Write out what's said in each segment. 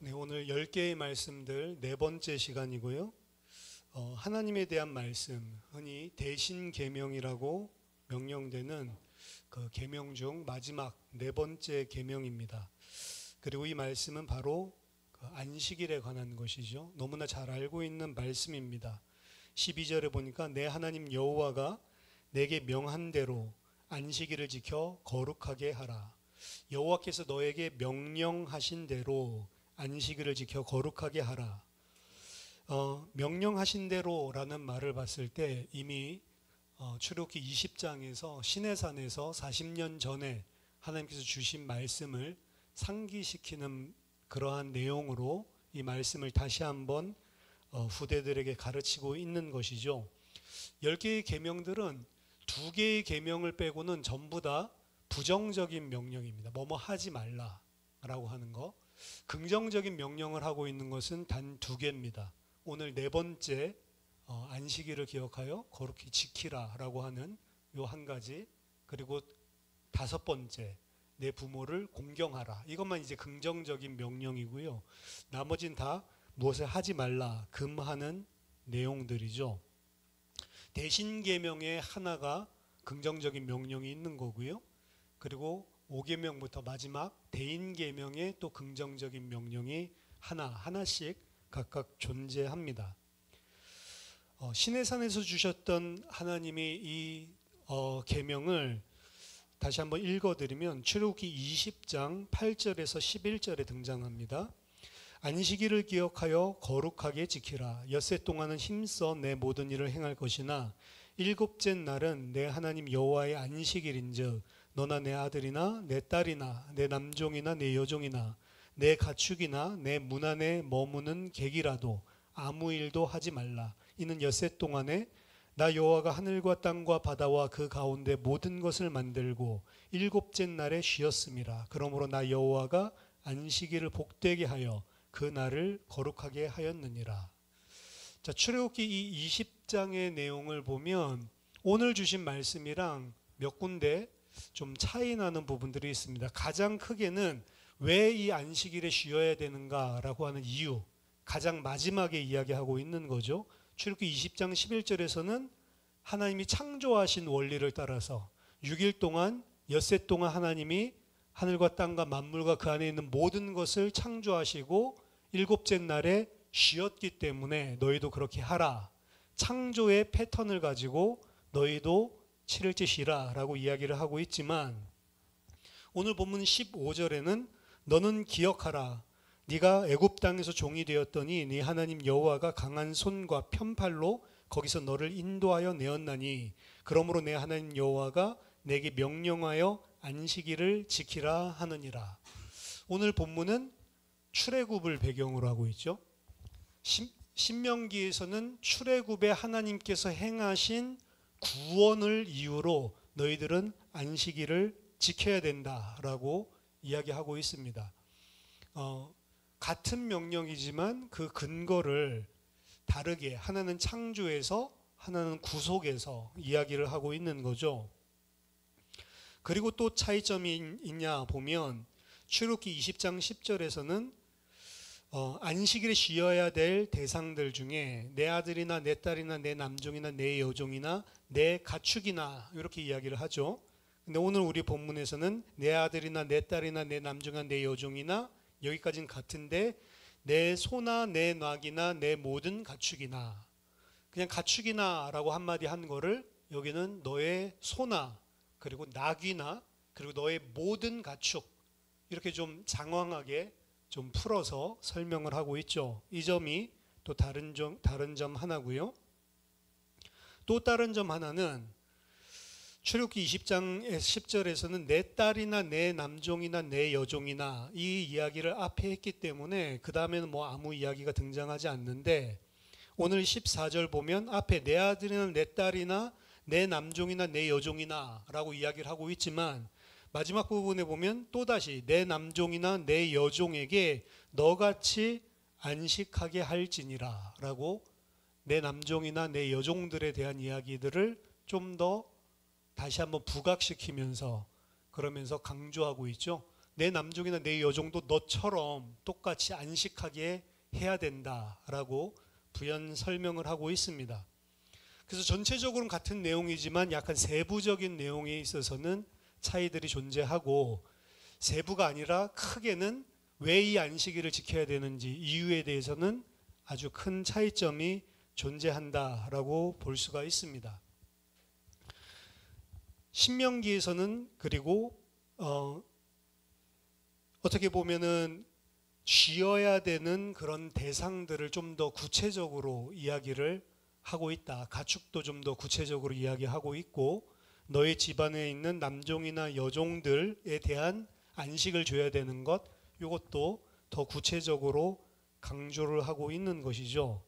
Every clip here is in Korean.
네, 오늘 10개의 말씀들 네 번째 시간이고요. 하나님에 대한 말씀, 흔히 대신 계명이라고 명령되는 그 계명 중 마지막 네 번째 계명입니다. 그리고 이 말씀은 바로 그 안식일에 관한 것이죠. 너무나 잘 알고 있는 말씀입니다. 12절에 보니까 내 하나님 여호와가 내게 명한 대로 안식일을 지켜 거룩하게 하라. 여호와께서 너에게 명령하신 대로 안식일을 지켜 거룩하게 하라. 명령하신 대로라는 말을 봤을 때 이미 출애굽기 20장에서 시내산에서 40년 전에 하나님께서 주신 말씀을 상기시키는 그러한 내용으로 이 말씀을 다시 한번 후대들에게 가르치고 있는 것이죠. 10개의 계명들은 2개의 계명을 빼고는 전부 다 부정적인 명령입니다. 뭐뭐 하지 말라라고 하는 거. 긍정적인 명령을 하고 있는 것은 단 2개입니다. 오늘 네 번째 안식일을 기억하여 거룩히 지키라라고 하는 요 한 가지, 그리고 5번째 내 부모를 공경하라. 이것만 이제 긍정적인 명령이고요. 나머지는 다 무엇을 하지 말라 금하는 내용들이죠. 대신 계명의 하나가 긍정적인 명령이 있는 거고요. 그리고 5계명부터 마지막 대인 계명에 또 긍정적인 명령이 하나씩 각각 존재합니다. 시내산에서 주셨던 하나님이 이 계명을 다시 한번 읽어드리면 출애굽기 20장 8절에서 11절에 등장합니다. 안식일을 기억하여 거룩하게 지키라. 엿새 동안은 힘써 내 모든 일을 행할 것이나 일곱째 날은 내 하나님 여호와의 안식일인즉 너나 내 아들이나 내 딸이나 내 남종이나 내 여종이나 내 가축이나 내 문 안에 머무는 객이라도 아무 일도 하지 말라. 이는 엿새 동안에 나 여호와가 하늘과 땅과 바다와 그 가운데 모든 것을 만들고 일곱째 날에 쉬었음이라. 그러므로 나 여호와가 안식일을 복되게 하여 그 날을 거룩하게 하였느니라. 자, 출애굽기 이 20장의 내용을 보면 오늘 주신 말씀이랑 몇 군데 좀 차이 나는 부분들이 있습니다. 가장 크게는 왜 이 안식일에 쉬어야 되는가라고 하는 이유, 가장 마지막에 이야기하고 있는 거죠. 출애굽기 20장 11절에서는 하나님이 창조하신 원리를 따라서 6일 동안 엿새 동안 하나님이 하늘과 땅과 만물과 그 안에 있는 모든 것을 창조하시고 일곱째 날에 쉬었기 때문에 너희도 그렇게 하라. 창조의 패턴을 가지고 너희도 7일째 쉬라 라고 이야기를 하고 있지만, 오늘 본문 15절에는 너는 기억하라. 네가 애굽 땅에서 종이 되었더니 네 하나님 여호와가 강한 손과 편팔로 거기서 너를 인도하여 내었나니 그러므로 내 하나님 여호와가 내게 명령하여 안식일을 지키라 하느니라. 오늘 본문은 출애굽을 배경으로 하고 있죠. 신명기에서는 출애굽에 하나님께서 행하신 구원을 이유로 너희들은 안식일을 지켜야 된다라고 이야기하고 있습니다. 같은 명령이지만 그 근거를 다르게, 하나는 창조에서 하나는 구속에서 이야기를 하고 있는 거죠. 그리고 또 차이점이 있냐 보면 출애굽기 20장 10절에서는 안식일에 쉬어야 될 대상들 중에 내 아들이나 내 딸이나 내 남종이나 내 여종이나 내 가축이나 이렇게 이야기를 하죠. 근데 오늘 우리 본문에서는 내 아들이나 내 딸이나 내 남종이나 내 여종이나, 여기까지는 같은데 내 소나 내 낙이나 내 모든 가축이나, 그냥 가축이나 라고 한마디 한 거를 여기는 너의 소나 그리고 낙이나 그리고 너의 모든 가축, 이렇게 좀 장황하게 좀 풀어서 설명을 하고 있죠. 이 점이 또 다른 점 하나고요. 또 다른 점 하나는 출애굽기 20장 10절에서는 내 딸이나 내 남종이나 내 여종이나 이 이야기를 앞에 했기 때문에 그 다음에는 뭐 아무 이야기가 등장하지 않는데, 오늘 14절 보면 앞에 내 아들이나 내 딸이나 내 남종이나 내 여종이나 라고 이야기를 하고 있지만 마지막 부분에 보면 또다시 내 남종이나 내 여종에게 너같이 안식하게 할지니라 라고 내 남종이나 내 여종들에 대한 이야기들을 좀 더 다시 한번 부각시키면서 그러면서 강조하고 있죠. 내 남종이나 내 여종도 너처럼 똑같이 안식하게 해야 된다라고 부연 설명을 하고 있습니다. 그래서 전체적으로는 같은 내용이지만 약간 세부적인 내용에 있어서는 차이들이 존재하고, 세부가 아니라 크게는 왜 이 안식일을 지켜야 되는지 이유에 대해서는 아주 큰 차이점이 존재한다라고 볼 수가 있습니다. 신명기에서는 그리고 어떻게 보면은 쉬어야 되는 그런 대상들을 좀 더 구체적으로 이야기를 하고 있다. 가축도 좀 더 구체적으로 이야기하고 있고, 너희 집안에 있는 남종이나 여종들에 대한 안식을 줘야 되는 것, 이것도 더 구체적으로 강조를 하고 있는 것이죠.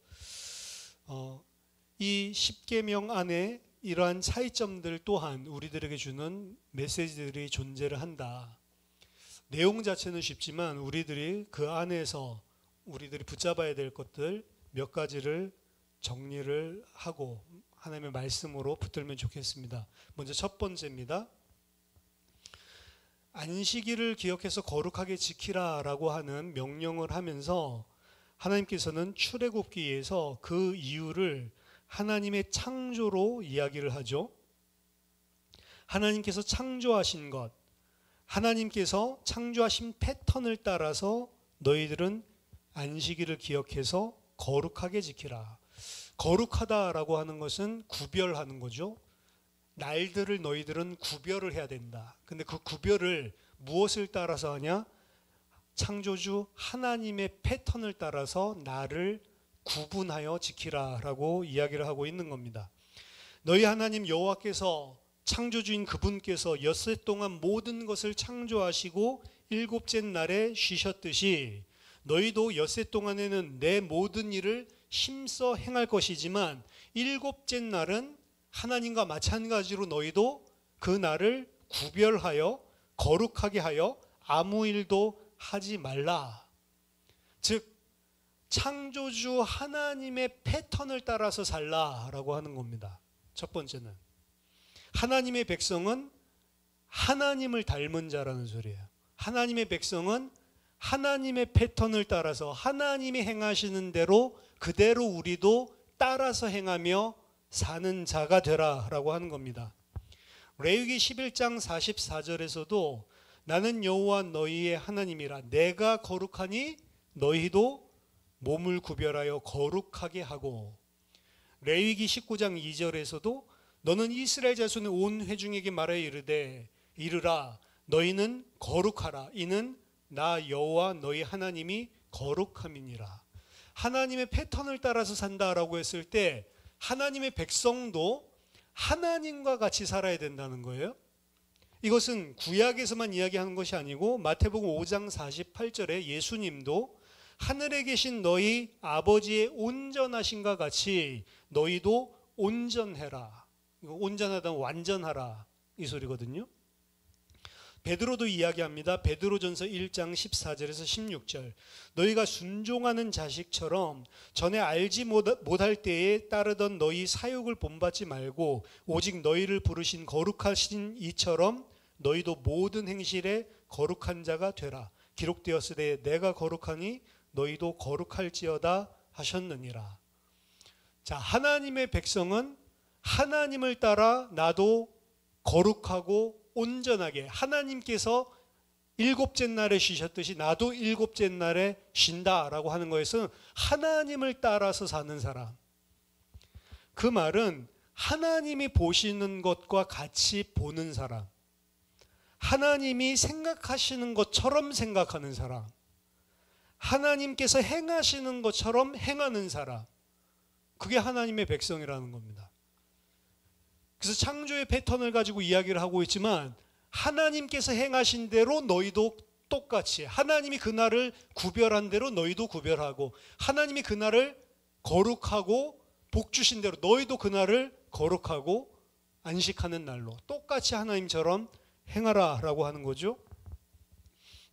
이 10계명 안에 이러한 차이점들 또한 우리들에게 주는 메시지들이 존재를 한다. 내용 자체는 쉽지만 우리들이 그 안에서 우리들이 붙잡아야 될 것들 몇 가지를 정리를 하고 하나님의 말씀으로 붙들면 좋겠습니다. 먼저 첫 번째입니다. 안식일을 기억해서 거룩하게 지키라라고 하는 명령을 하면서 하나님께서는 출애굽기에서 그 이유를 하나님의 창조로 이야기를 하죠. 하나님께서 창조하신 것, 하나님께서 창조하신 패턴을 따라서 너희들은 안식일을 기억해서 거룩하게 지키라. 거룩하다라고 하는 것은 구별하는 거죠. 날들을 너희들은 구별을 해야 된다. 근데 그 구별을 무엇을 따라서 하냐? 창조주 하나님의 패턴을 따라서 나를 구분하여 지키라라고 이야기를 하고 있는 겁니다. 너희 하나님 여호와께서, 창조주인 그분께서 엿새 동안 모든 것을 창조하시고 일곱째 날에 쉬셨듯이 너희도 엿새 동안에는 내 모든 일을 힘써 행할 것이지만 일곱째 날은 하나님과 마찬가지로 너희도 그 날을 구별하여 거룩하게 하여 아무 일도 하지 말라. 즉 창조주 하나님의 패턴을 따라서 살라라고 하는 겁니다. 첫 번째는 하나님의 백성은 하나님을 닮은 자라는 소리예요. 하나님의 백성은 하나님의 패턴을 따라서 하나님이 행하시는 대로 그대로 우리도 따라서 행하며 사는 자가 되라라고 하는 겁니다. 레위기 11장 44절에서도 나는 여호와 너희의 하나님이라, 내가 거룩하니 너희도 몸을 구별하여 거룩하게 하고, 레위기 19장 2절에서도 너는 이스라엘 자손의 온 회중에게 말하여 이르라 너희는 거룩하라, 이는 나 여호와 너희 하나님이 거룩함이니라. 하나님의 패턴을 따라서 산다라고 했을 때 하나님의 백성도 하나님과 같이 살아야 된다는 거예요. 이것은 구약에서만 이야기하는 것이 아니고 마태복음 5장 48절에 예수님도 하늘에 계신 너희 아버지의 온전하심과 같이 너희도 온전해라. 온전하다면 완전하라 이 소리거든요. 베드로도 이야기합니다. 베드로전서 1장 14절에서 16절. 너희가 순종하는 자식처럼 전에 알지 못할 때에 따르던 너희 사욕을 본받지 말고 오직 너희를 부르신 거룩하신 이처럼 너희도 모든 행실에 거룩한 자가 되라. 기록되었으되 내가 거룩하니 너희도 거룩할지어다 하셨느니라. 자, 하나님의 백성은 하나님을 따라 나도 거룩하고 온전하게, 하나님께서 일곱째 날에 쉬셨듯이 나도 일곱째 날에 쉰다라고 하는 것은 하나님을 따라서 사는 사람. 그 말은 하나님이 보시는 것과 같이 보는 사람, 하나님이 생각하시는 것처럼 생각하는 사람, 하나님께서 행하시는 것처럼 행하는 사람, 그게 하나님의 백성이라는 겁니다. 그래서 창조의 패턴을 가지고 이야기를 하고 있지만 하나님께서 행하신 대로 너희도 똑같이, 하나님이 그날을 구별한 대로 너희도 구별하고, 하나님이 그날을 거룩하고 복 주신 대로 너희도 그날을 거룩하고 안식하는 날로 똑같이 하나님처럼 행하라라고 하는 거죠.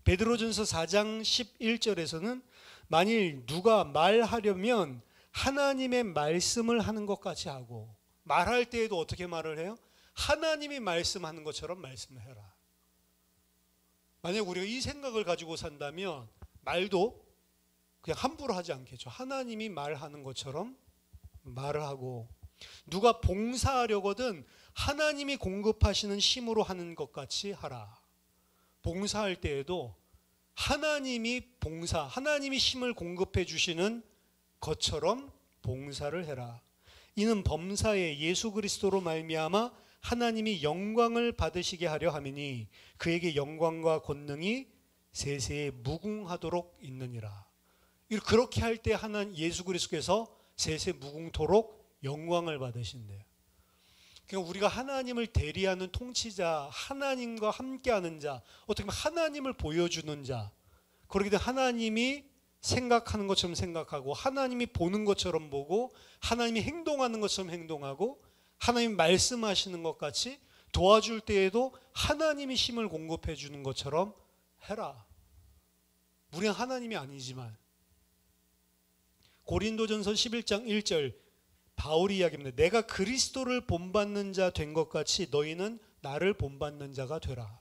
베드로전서 4장 11절에서는 만일 누가 말하려면 하나님의 말씀을 하는 것 같이 하고, 말할 때에도 어떻게 말을 해요? 하나님이 말씀하는 것처럼 말씀을 해라. 만약 우리가 이 생각을 가지고 산다면 말도 그냥 함부로 하지 않겠죠. 하나님이 말하는 것처럼 말을 하고, 누가 봉사하려거든 하나님이 공급하시는 힘으로 하는 것 같이 하라. 봉사할 때에도 하나님이 힘을 공급해 주시는 것처럼 봉사를 해라. 이는 범사에 예수 그리스도로 말미암아 하나님이 영광을 받으시게 하려 함이니 그에게 영광과 권능이 세세에 무궁하도록 있느니라. 그렇게 할 때 예수 그리스도께서 세세 무궁토록 영광을 받으신대요. 그러니까 우리가 하나님을 대리하는 통치자, 하나님과 함께하는 자, 어떻게 보면 하나님을 보여주는 자, 그렇게 되면 하나님이 생각하는 것처럼 생각하고, 하나님이 보는 것처럼 보고, 하나님이 행동하는 것처럼 행동하고, 하나님이 말씀하시는 것 같이 도와줄 때에도 하나님이 힘을 공급해 주는 것처럼 해라. 우리는 하나님이 아니지만. 고린도전서 11장 1절 바울이 이야기합니다. 내가 그리스도를 본받는 자 된 것 같이 너희는 나를 본받는 자가 되라.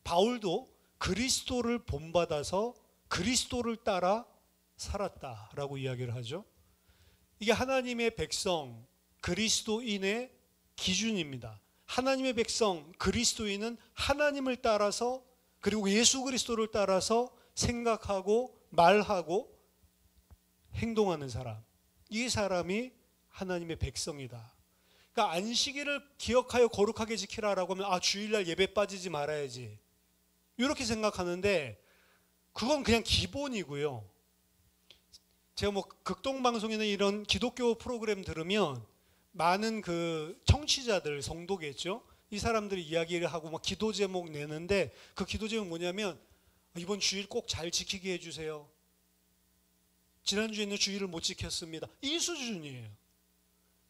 바울도 그리스도를 본받아서 그리스도를 따라 살았다라고 이야기를 하죠. 이게 하나님의 백성 그리스도인의 기준입니다. 하나님의 백성 그리스도인은 하나님을 따라서, 그리고 예수 그리스도를 따라서 생각하고 말하고 행동하는 사람, 이 사람이 하나님의 백성이다. 그러니까 안식일을 기억하여 거룩하게 지키라라고 하면 주일날 예배 빠지지 말아야지, 이렇게 생각하는데 그건 그냥 기본이고요. 제가 극동방송이나 이런 기독교 프로그램 들으면 많은 그 청취자들, 성도겠죠, 이 사람들이 이야기를 하고 막 기도 제목 내는데, 그 기도 제목 뭐냐면 이번 주일 꼭 잘 지키게 해주세요. 지난주에는 주일을 못 지켰습니다. 이 수준이에요.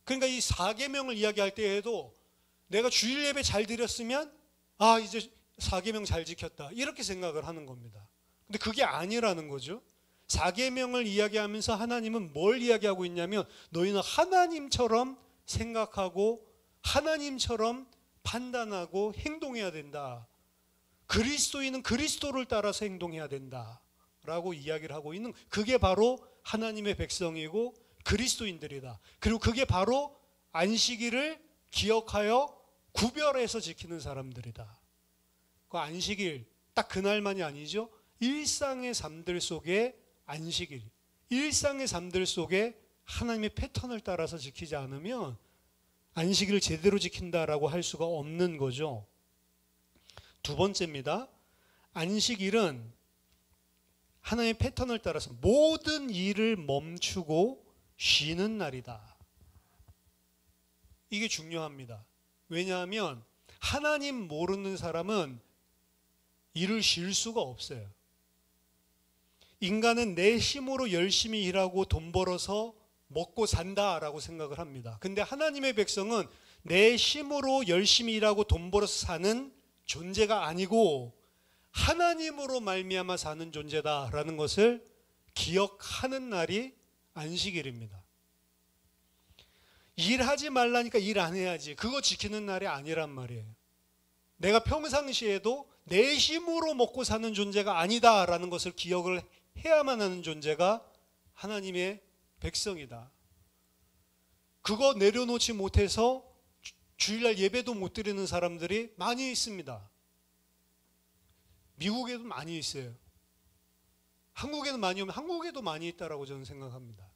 그러니까 이 4계명을 이야기할 때에도 내가 주일 예배 잘 드렸으면 이제 4계명 잘 지켰다, 이렇게 생각을 하는 겁니다. 근데 그게 아니라는 거죠. 4계명을 이야기하면서 하나님은 뭘 이야기하고 있냐면 너희는 하나님처럼 생각하고 하나님처럼 판단하고 행동해야 된다. 그리스도인은 그리스도를 따라서 행동해야 된다 라고 이야기를 하고 있는, 그게 바로 하나님의 백성이고 그리스도인들이다. 그리고 그게 바로 안식일을 기억하여 구별해서 지키는 사람들이다. 그 안식일 딱 그날만이 아니죠. 일상의 삶들 속에 안식일, 일상의 삶들 속에 하나님의 패턴을 따라서 지키지 않으면 안식일을 제대로 지킨다라고 할 수가 없는 거죠. 두 번째입니다. 안식일은 하나님의 패턴을 따라서 모든 일을 멈추고 쉬는 날이다. 이게 중요합니다. 왜냐하면 하나님 모르는 사람은 일을 쉴 수가 없어요. 인간은 내 힘으로 열심히 일하고 돈 벌어서 먹고 산다라고 생각을 합니다. 근데 하나님의 백성은 내 힘으로 열심히 일하고 돈 벌어서 사는 존재가 아니고 하나님으로 말미암아 사는 존재다라는 것을 기억하는 날이 안식일입니다. 일하지 말라니까 일 안 해야지, 그거 지키는 날이 아니란 말이에요. 내가 평상시에도 내 힘으로 먹고 사는 존재가 아니다라는 것을 기억을 해야만 하는 존재가 하나님의 백성이다. 그거 내려놓지 못해서 주일날 예배도 못 드리는 사람들이 많이 있습니다. 미국에도 많이 있어요. 한국에는 많이 오면 한국에도 많이 있다라고 저는 생각합니다.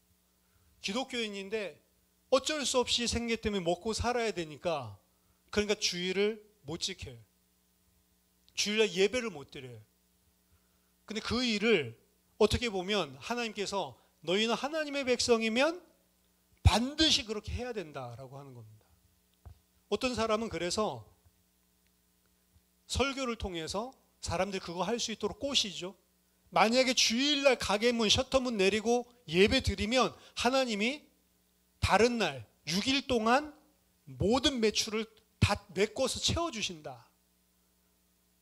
기독교인인데 어쩔 수 없이 생계 때문에 먹고 살아야 되니까, 그러니까 주일을 못 지켜요. 주일날 예배를 못 드려요. 근데 그 일을 어떻게 보면 하나님께서 너희는 하나님의 백성이면 반드시 그렇게 해야 된다라고 하는 겁니다. 어떤 사람은 그래서 설교를 통해서 사람들이 그거 할 수 있도록 꼬시죠. 만약에 주일날 가게문, 셔터문 내리고 예배 드리면 하나님이 다른 날 6일 동안 모든 매출을 다 메꿔서 채워주신다.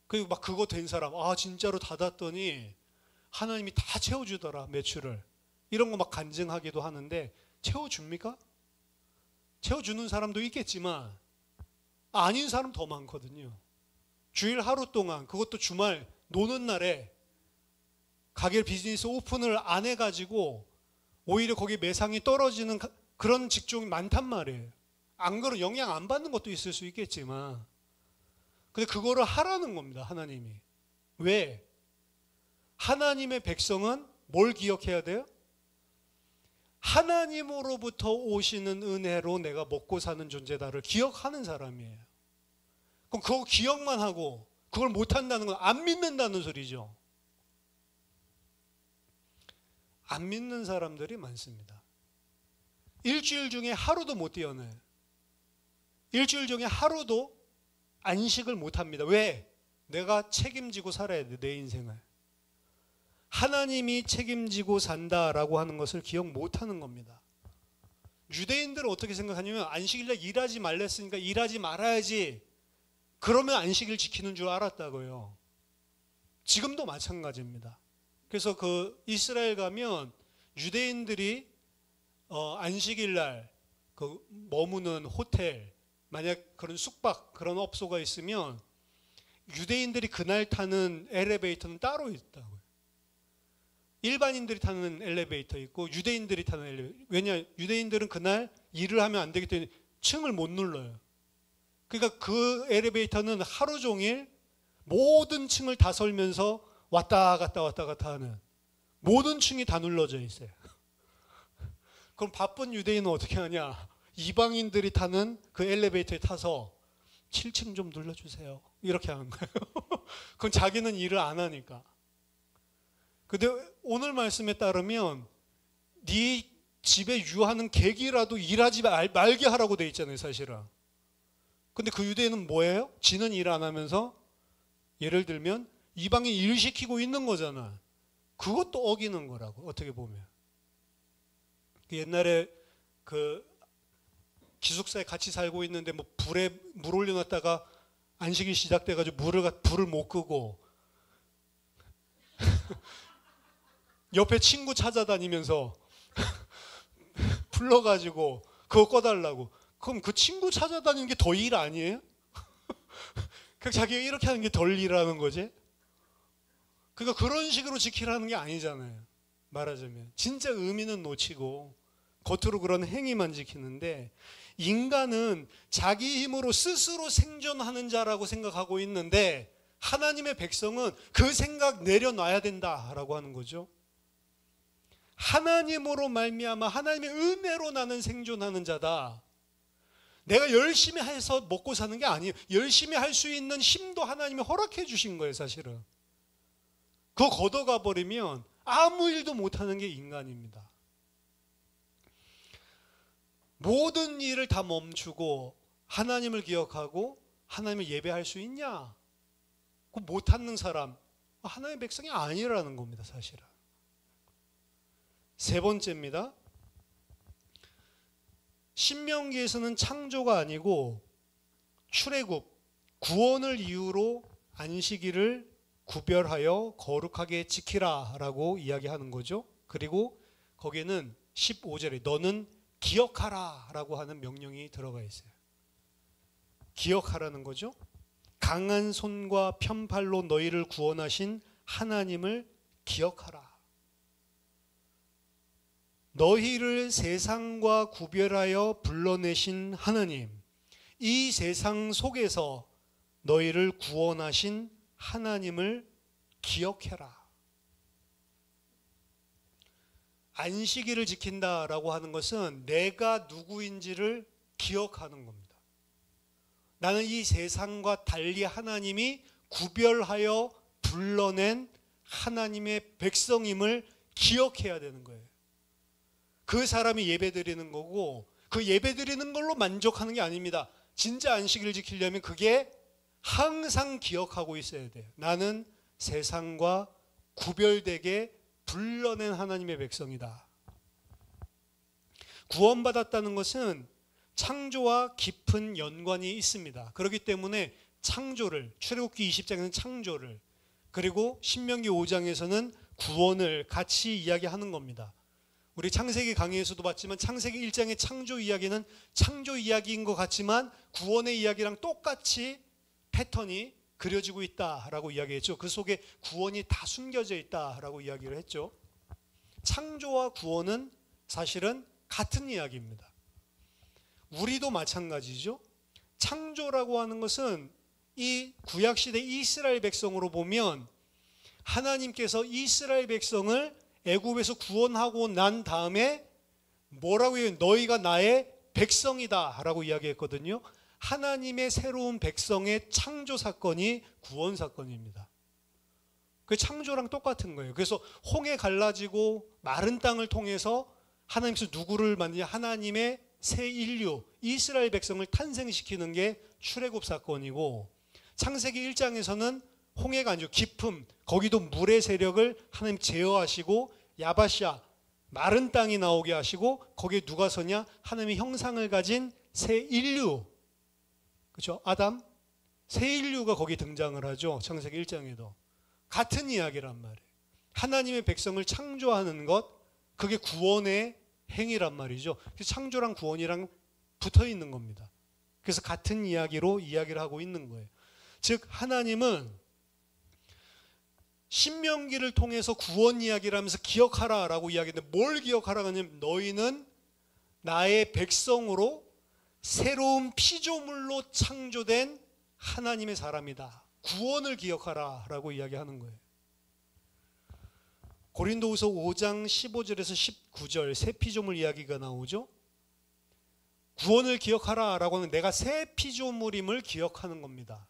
그리고 막 그거 된 사람, 진짜로 닫았더니 하나님이 다 채워주더라, 매출을. 이런 거 막 간증하기도 하는데 채워줍니까? 채워주는 사람도 있겠지만 아닌 사람 더 많거든요. 주일 하루 동안, 그것도 주말 노는 날에 가게 비즈니스 오픈을 안 해가지고 오히려 거기 매상이 떨어지는 그런 직종이 많단 말이에요. 안 그러 영향 안 받는 것도 있을 수 있겠지만, 근데 그거를 하라는 겁니다, 하나님이. 왜? 하나님의 백성은 뭘 기억해야 돼요? 하나님으로부터 오시는 은혜로 내가 먹고 사는 존재다를 기억하는 사람이에요. 그럼 그거 기억만 하고 그걸 못한다는 건 안 믿는다는 소리죠. 안 믿는 사람들이 많습니다. 일주일 중에 하루도 못 뛰어내요. 일주일 중에 하루도 안식을 못합니다. 왜? 내가 책임지고 살아야 돼, 내 인생을. 하나님이 책임지고 산다라고 하는 것을 기억 못하는 겁니다. 유대인들은 어떻게 생각하냐면 안식일날 일하지 말랬으니까 일하지 말아야지, 그러면 안식일 지키는 줄 알았다고요. 지금도 마찬가지입니다. 그래서 그 이스라엘 가면 유대인들이 안식일날 그 머무는 호텔, 만약 그런 숙박 그런 업소가 있으면 유대인들이 그날 타는 엘리베이터는 따로 있다고요. 일반인들이 타는 엘리베이터 있고 유대인들이 타는 엘리베이터. 왜냐? 유대인들은 그날 일을 하면 안 되기 때문에 층을 못 눌러요. 그러니까 그 엘리베이터는 하루 종일 모든 층을 다 설면서 왔다 갔다 하는, 모든 층이 다 눌러져 있어요. 그럼 바쁜 유대인은 어떻게 하냐? 이방인들이 타는 그 엘리베이터에 타서 7층 좀 눌러주세요, 이렇게 하는 거예요. 그건 자기는 일을 안 하니까. 근데 오늘 말씀에 따르면 네 집에 유하는 객이라도 일하지 말게 하라고 돼 있잖아요, 사실은. 근데 그 유대인은 뭐예요? 지는 일 안 하면서 예를 들면 이방인 일 시키고 있는 거잖아. 그것도 어기는 거라고, 어떻게 보면. 옛날에 그 기숙사에 같이 살고 있는데 뭐 불에 물 올려놨다가 안식이 시작돼가지고 불을 못 끄고 옆에 친구 찾아다니면서 불러가지고 그거 꺼달라고. 그럼 그 친구 찾아다니는 게 더 일 아니에요? 그러니까 자기가 이렇게 하는 게 덜 일하는 거지. 그러니까 그런 식으로 지키라는 게 아니잖아요. 말하자면 진짜 의미는 놓치고 겉으로 그런 행위만 지키는데, 인간은 자기 힘으로 스스로 생존하는 자라고 생각하고 있는데 하나님의 백성은 그 생각 내려놔야 된다라고 하는 거죠. 하나님으로 말미암아 하나님의 은혜로 나는 생존하는 자다. 내가 열심히 해서 먹고 사는 게 아니에요. 열심히 할 수 있는 힘도 하나님이 허락해 주신 거예요, 사실은. 그거 걷어가 버리면 아무 일도 못하는 게 인간입니다. 모든 일을 다 멈추고 하나님을 기억하고 하나님을 예배할 수 있냐? 그 못하는 사람, 하나님의 백성이 아니라는 겁니다, 사실은. 세 번째입니다. 신명기에서는 창조가 아니고 출애굽, 구원을 이유로 안식일을 구별하여 거룩하게 지키라 라고 이야기하는 거죠. 그리고 거기에는 15절에 너는 기억하라 라고 하는 명령이 들어가 있어요. 기억하라는 거죠. 강한 손과 편팔로 너희를 구원하신 하나님을 기억하라. 너희를 세상과 구별하여 불러내신 하나님, 이 세상 속에서 너희를 구원하신 하나님을 기억해라. 안식일을 지킨다라고 하는 것은 내가 누구인지를 기억하는 겁니다. 나는 이 세상과 달리 하나님이 구별하여 불러낸 하나님의 백성임을 기억해야 되는 거예요. 그 사람이 예배드리는 거고, 그 예배드리는 걸로 만족하는 게 아닙니다. 진짜 안식일을 지키려면 그게 항상 기억하고 있어야 돼요. 나는 세상과 구별되게 불러낸 하나님의 백성이다. 구원받았다는 것은 창조와 깊은 연관이 있습니다. 그렇기 때문에 창조를, 출애굽기 20장에서는 창조를, 그리고 신명기 5장에서는 구원을 같이 이야기하는 겁니다. 우리 창세기 강의에서도 봤지만 창세기 1장의 창조 이야기는 창조 이야기인 것 같지만 구원의 이야기랑 똑같이 패턴이 그려지고 있다라고 이야기했죠. 그 속에 구원이 다 숨겨져 있다라고 이야기를 했죠. 창조와 구원은 사실은 같은 이야기입니다. 우리도 마찬가지죠. 창조라고 하는 것은 이 구약시대 이스라엘 백성으로 보면 하나님께서 이스라엘 백성을 애굽에서 구원하고 난 다음에 뭐라고 해요? 너희가 나의 백성이다 라고 이야기했거든요. 하나님의 새로운 백성의 창조 사건이 구원 사건입니다. 그 창조랑 똑같은 거예요. 그래서 홍해 갈라지고 마른 땅을 통해서 하나님께서 누구를 만드냐? 하나님의 새 인류, 이스라엘 백성을 탄생시키는 게 출애굽 사건이고, 창세기 1장에서는 홍해가 아니죠. 깊음, 거기도 물의 세력을 하나님 제어하시고 야바샤, 마른 땅이 나오게 하시고, 거기에 누가 서냐? 하나님의 형상을 가진 새 인류, 그렇죠? 아담, 새 인류가 거기 등장을 하죠. 창세기 1장에도 같은 이야기란 말이에요. 하나님의 백성을 창조하는 것, 그게 구원의 행위란 말이죠. 그래서 창조랑 구원이랑 붙어 있는 겁니다. 그래서 같은 이야기로 이야기를 하고 있는 거예요. 즉 하나님은 신명기를 통해서 구원 이야기를 하면서 기억하라라고 이야기했는데, 뭘 기억하라고 하냐면 너희는 나의 백성으로 새로운 피조물로 창조된 하나님의 사람이다. 구원을 기억하라라고 이야기하는 거예요. 고린도후서 5장 15절에서 19절 새 피조물 이야기가 나오죠. 구원을 기억하라라고 하는 내가 새 피조물임을 기억하는 겁니다.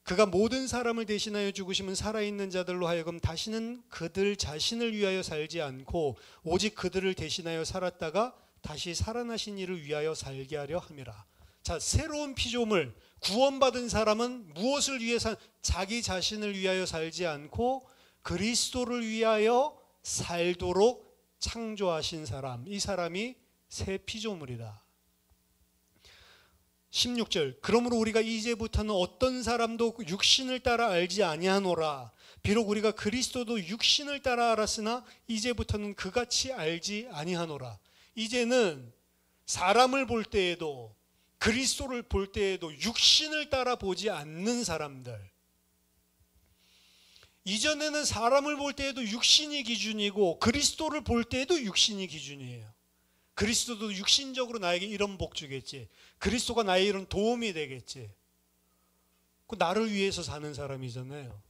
그가 모든 사람을 대신하여 죽으시면 살아있는 자들로 하여금 다시는 그들 자신을 위하여 살지 않고 오직 그들을 대신하여 살았다가 다시 살아나신 이를 위하여 살게 하려 함이라. 자, 새로운 피조물, 구원받은 사람은 무엇을 위해 자기 자신을 위하여 살지 않고 그리스도를 위하여 살도록 창조하신 사람, 이 사람이 새 피조물이다. 16절, 그러므로 우리가 이제부터는 어떤 사람도 육신을 따라 알지 아니하노라. 비록 우리가 그리스도도 육신을 따라 알았으나 이제부터는 그같이 알지 아니하노라. 이제는 사람을 볼 때에도 그리스도를 볼 때에도 육신을 따라 보지 않는 사람들, 이전에는 사람을 볼 때에도 육신이 기준이고 그리스도를 볼 때에도 육신이 기준이에요. 그리스도도 육신적으로 나에게 이런 복 주겠지, 그리스도가 나에게 이런 도움이 되겠지. 그 나를 위해서 사는 사람이잖아요.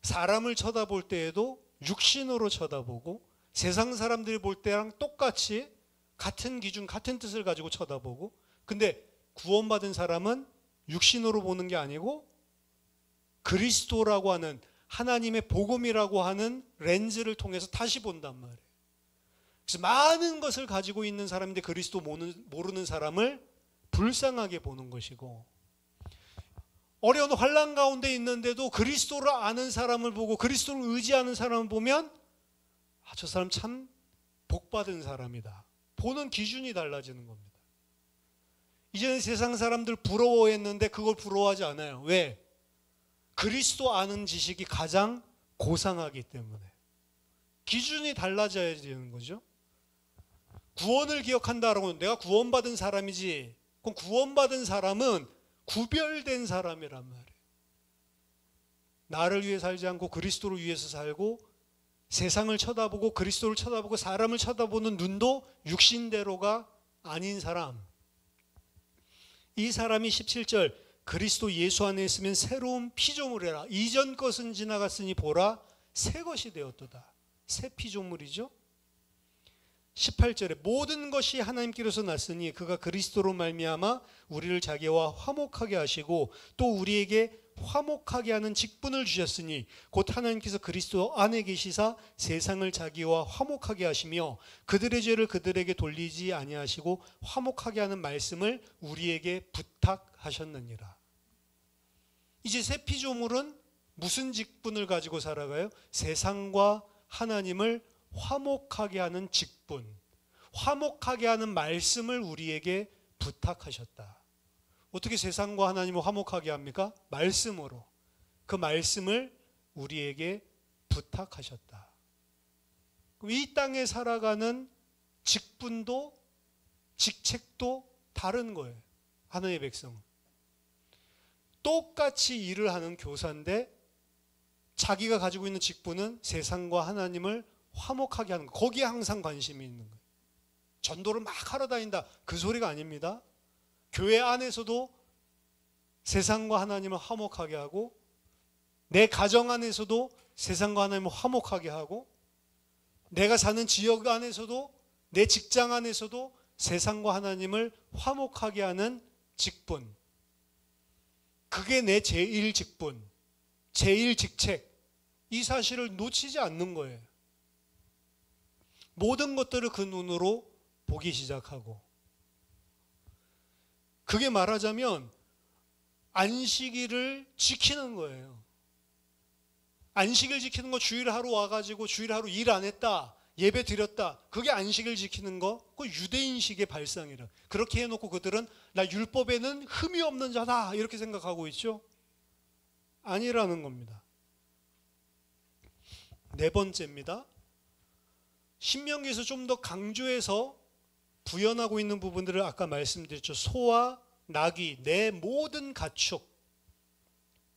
사람을 쳐다볼 때에도 육신으로 쳐다보고 세상 사람들이 볼 때랑 똑같이 같은 기준, 같은 뜻을 가지고 쳐다보고, 근데 구원받은 사람은 육신으로 보는 게 아니고 그리스도라고 하는 하나님의 복음이라고 하는 렌즈를 통해서 다시 본단 말이에요. 그래서 많은 것을 가지고 있는 사람인데 그리스도 모르는 사람을 불쌍하게 보는 것이고, 어려운 환난 가운데 있는데도 그리스도를 아는 사람을 보고 그리스도를 의지하는 사람을 보면 저 사람 참 복받은 사람이다. 보는 기준이 달라지는 겁니다. 이제는 세상 사람들 부러워했는데 그걸 부러워하지 않아요. 왜? 그리스도 아는 지식이 가장 고상하기 때문에. 기준이 달라져야 되는 거죠. 구원을 기억한다라고 하면 내가 구원받은 사람이지, 그럼 구원받은 사람은 구별된 사람이란 말이에요. 나를 위해 살지 않고 그리스도를 위해서 살고, 세상을 쳐다보고 그리스도를 쳐다보고 사람을 쳐다보는 눈도 육신대로가 아닌 사람, 이 사람이 17절 그리스도 예수 안에 있으면 새로운 피조물이라. 이전 것은 지나갔으니 보라 새 것이 되었도다. 새 피조물이죠. 18절에 모든 것이 하나님께로서 났으니 그가 그리스도로 말미암아 우리를 자기와 화목하게 하시고 또 우리에게 화목하게 하는 직분을 주셨으니 곧 하나님께서 그리스도 안에 계시사 세상을 자기와 화목하게 하시며 그들의 죄를 그들에게 돌리지 아니하시고 화목하게 하는 말씀을 우리에게 부탁하셨느니라. 이제 새 피조물은 무슨 직분을 가지고 살아가요? 세상과 하나님을 화목하게 하는 직분, 화목하게 하는 말씀을 우리에게 부탁하셨다. 어떻게 세상과 하나님을 화목하게 합니까? 말씀으로. 그 말씀을 우리에게 부탁하셨다. 이 땅에 살아가는 직분도 직책도 다른 거예요. 하나님의 백성. 똑같이 일을 하는 교사인데 자기가 가지고 있는 직분은 세상과 하나님을 화목하게 하는 거. 거기에 항상 관심이 있는 거예요. 전도를 막 하러 다닌다. 그 소리가 아닙니다. 교회 안에서도 세상과 하나님을 화목하게 하고 내 가정 안에서도 세상과 하나님을 화목하게 하고 내가 사는 지역 안에서도 내 직장 안에서도 세상과 하나님을 화목하게 하는 직분. 그게 내 제1 직분, 제1 직책. 이 사실을 놓치지 않는 거예요. 모든 것들을 그 눈으로 보기 시작하고. 그게 말하자면 안식일을 지키는 거예요. 안식일 지키는 거 주일 하루 와가지고 주일 하루 일 안 했다. 예배 드렸다. 그게 안식일 지키는 거. 그 유대인식의 발상이라. 그렇게 해놓고 그들은 나 율법에는 흠이 없는 자다. 이렇게 생각하고 있죠. 아니라는 겁니다. 네 번째입니다. 신명기에서 좀 더 강조해서 부연하고 있는 부분들을 아까 말씀드렸죠. 소와 나귀, 내 모든 가축.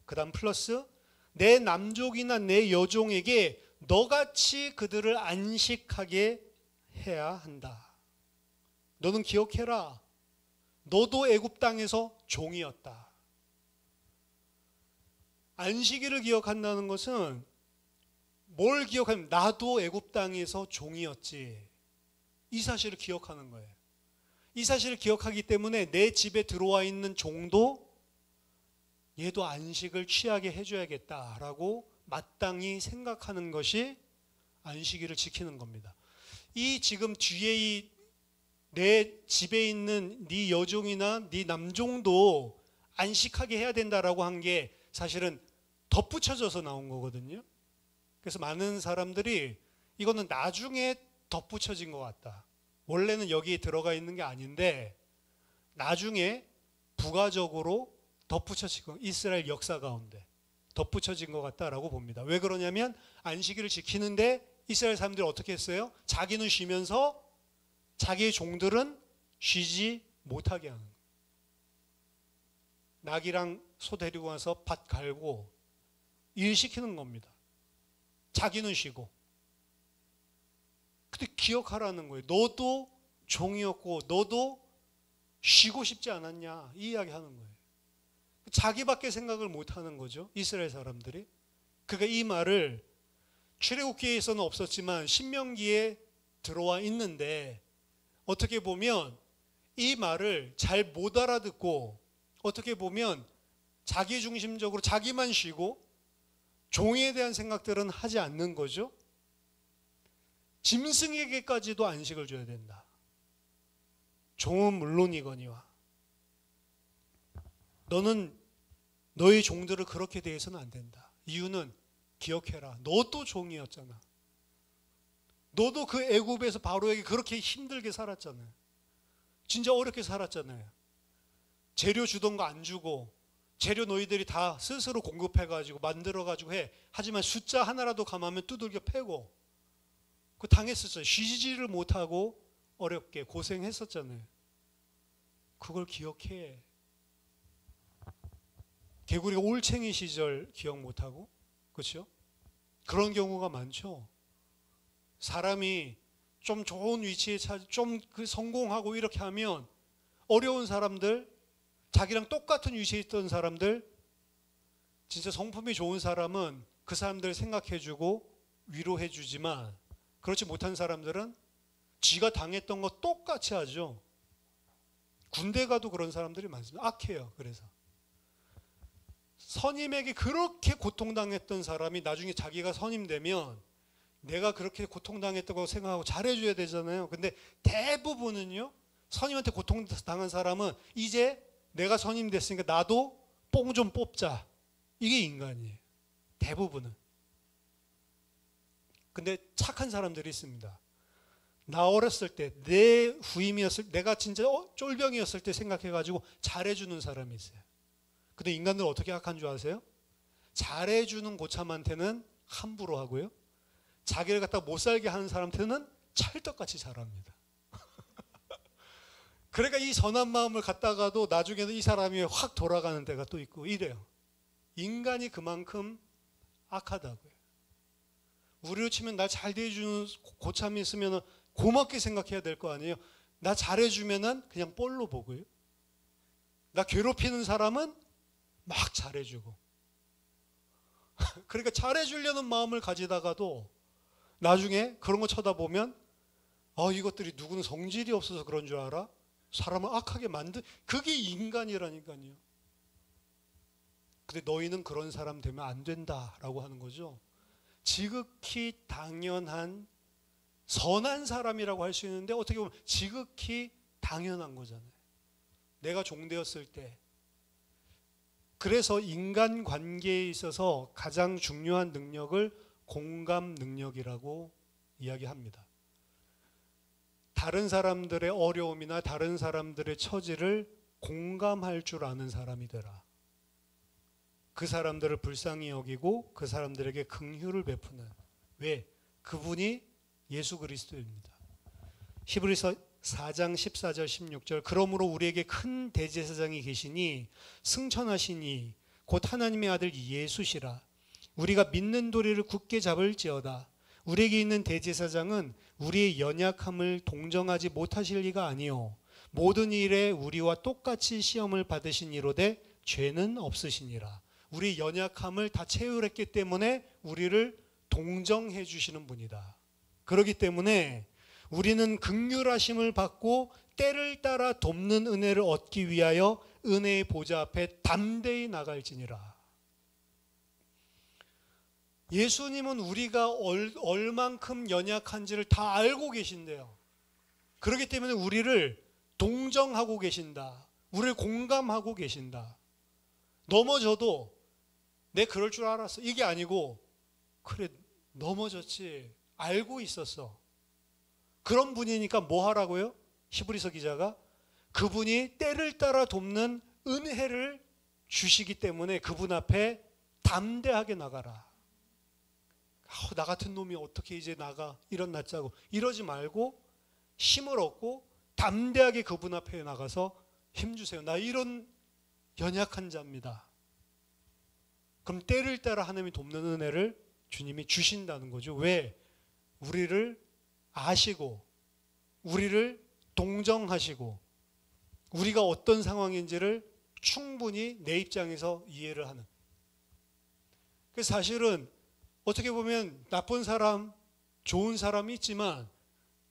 그 다음 플러스 내 남족이나 내 여종에게 너같이 그들을 안식하게 해야 한다. 너는 기억해라. 너도 애굽 땅에서 종이었다. 안식일을 기억한다는 것은 뭘 기억하면 나도 애굽 땅에서 종이었지. 이 사실을 기억하는 거예요. 이 사실을 기억하기 때문에 내 집에 들어와 있는 종도 얘도 안식을 취하게 해줘야겠다라고 마땅히 생각하는 것이 안식일을 지키는 겁니다. 이 지금 뒤에 이 내 집에 있는 네 여종이나 네 남종도 안식하게 해야 된다라고 한 게 사실은 덧붙여져서 나온 거거든요. 그래서 많은 사람들이 이거는 나중에 덧붙여진 것 같다. 원래는 여기에 들어가 있는 게 아닌데 나중에 부가적으로 덧붙여진 거, 이스라엘 역사 가운데 덧붙여진 것 같다라고 봅니다. 왜 그러냐면 안식일을 지키는데 이스라엘 사람들이 어떻게 했어요? 자기는 쉬면서 자기의 종들은 쉬지 못하게 하는 거예요. 낙이랑 소 데리고 와서 밭 갈고 일 시키는 겁니다. 자기는 쉬고. 근데 기억하라는 거예요. 너도 종이었고 너도 쉬고 싶지 않았냐 이 이야기 하는 거예요. 자기밖에 생각을 못하는 거죠. 이스라엘 사람들이. 그러니까 이 말을 출애굽기에서는 없었지만 신명기에 들어와 있는데 어떻게 보면 이 말을 잘 못 알아듣고 어떻게 보면 자기중심적으로 자기만 쉬고 종에 대한 생각들은 하지 않는 거죠. 짐승에게까지도 안식을 줘야 된다. 종은 물론이거니와. 너는 너의 종들을 그렇게 대해서는 안 된다. 이유는 기억해라. 너도 종이었잖아. 너도 그 애굽에서 바로에게 그렇게 힘들게 살았잖아요. 진짜 어렵게 살았잖아요. 재료 주던 거 안 주고 재료 너희들이 다 스스로 공급해가지고 만들어가지고 해. 하지만 숫자 하나라도 감하면 두들겨 패고 그 당했었잖아요. 쉬지를 못하고 어렵게 고생했었잖아요. 그걸 기억해. 개구리가 올챙이 시절 기억 못하고 그렇죠? 그런 경우가 많죠. 사람이 좀 좋은 위치에 좀 그 성공하고 이렇게 하면 어려운 사람들, 자기랑 똑같은 위치에 있던 사람들, 진짜 성품이 좋은 사람은 그 사람들 생각해주고 위로해주지만 그렇지 못한 사람들은 지가 당했던 거 똑같이 하죠. 군대 가도 그런 사람들이 많습니다. 악해요. 그래서 선임에게 그렇게 고통당했던 사람이 나중에 자기가 선임 되면 내가 그렇게 고통당했다고 생각하고 잘해줘야 되잖아요. 근데 대부분은요, 선임한테 고통당한 사람은 이제 내가 선임 됐으니까 나도 뽕 좀 뽑자. 이게 인간이에요. 대부분은. 근데 착한 사람들이 있습니다. 나 어렸을 때, 내 후임이었을 때, 내가 진짜 쫄병이었을 때 생각해가지고 잘해주는 사람이 있어요. 근데 인간들은 어떻게 악한 줄 아세요? 잘해주는 고참한테는 함부로 하고요. 자기를 갖다 못 살게 하는 사람한테는 찰떡같이 잘합니다. 그러니까 이 선한 마음을 갖다가도 나중에는 이 사람이 확 돌아가는 데가 또 있고 이래요. 인간이 그만큼 악하다고요. 우리로 치면 날 잘 대해주는 고참이 있으면 고맙게 생각해야 될 거 아니에요. 나 잘해주면은 그냥 뻘로 보고요. 나 괴롭히는 사람은 막 잘해주고. 그러니까 잘해주려는 마음을 가지다가도 나중에 그런 거 쳐다보면 이것들이 누구는 성질이 없어서 그런 줄 알아? 사람을 악하게 만든 그게 인간이라니까요. 근데 너희는 그런 사람 되면 안 된다라고 하는 거죠. 지극히 당연한 선한 사람이라고 할 수 있는데 어떻게 보면 지극히 당연한 거잖아요. 내가 종되었을 때. 그래서 인간관계에 있어서 가장 중요한 능력을 공감 능력이라고 이야기합니다. 다른 사람들의 어려움이나 다른 사람들의 처지를 공감할 줄 아는 사람이 되라. 그 사람들을 불쌍히 여기고 그 사람들에게 긍휼을 베푸는. 왜? 그분이 예수 그리스도입니다. 히브리서 4장 14절 16절 그러므로 우리에게 큰 대제사장이 계시니 승천하시니 곧 하나님의 아들 예수시라. 우리가 믿는 도리를 굳게 잡을지어다. 우리에게 있는 대제사장은 우리의 연약함을 동정하지 못하실 리가 아니요 모든 일에 우리와 똑같이 시험을 받으신 이로되 죄는 없으시니라. 우리 연약함을 다 체휼했기 때문에 우리를 동정해 주시는 분이다. 그렇기 때문에 우리는 긍휼하심을 받고 때를 따라 돕는 은혜를 얻기 위하여 은혜의 보좌 앞에 담대히 나갈지니라. 예수님은 우리가 얼만큼 연약한지를 다 알고 계신대요. 그렇기 때문에 우리를 동정하고 계신다. 우리를 공감하고 계신다. 넘어져도 내 그럴 줄 알았어. 이게 아니고 그래 넘어졌지. 알고 있었어. 그런 분이니까 뭐 하라고요? 히브리서 기자가 그분이 때를 따라 돕는 은혜를 주시기 때문에 그분 앞에 담대하게 나가라. 나 같은 놈이 어떻게 이제 나가 이런 낯자고 이러지 말고 힘을 얻고 담대하게 그분 앞에 나가서 힘주세요. 나 이런 연약한 자입니다. 그럼 때를 따라 하나님이 돕는 은혜를 주님이 주신다는 거죠. 왜? 우리를 아시고 우리를 동정하시고 우리가 어떤 상황인지를 충분히 내 입장에서 이해를 하는. 그래서 사실은 어떻게 보면 나쁜 사람, 좋은 사람이 있지만